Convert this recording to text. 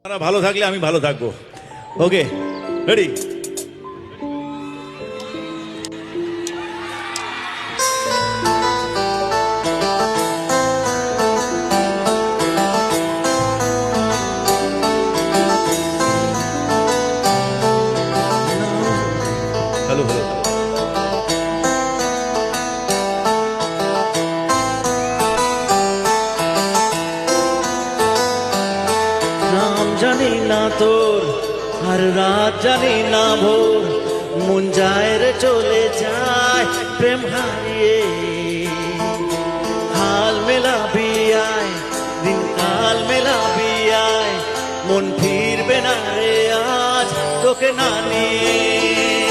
আপনারা ভালো থাকলে আমি ভালো থাকবো। ওকে, রেডি? Hello hello. নাম জানি না তোর আর রাত জানি না ভোর, মন যায় রে চলে যায় প্রেম হারিয়ে। হাল মেলাবি আয়, দিন কাল মেলাবি আয়, মন ফিরবে না রে আজ তোকে না নিয়ে।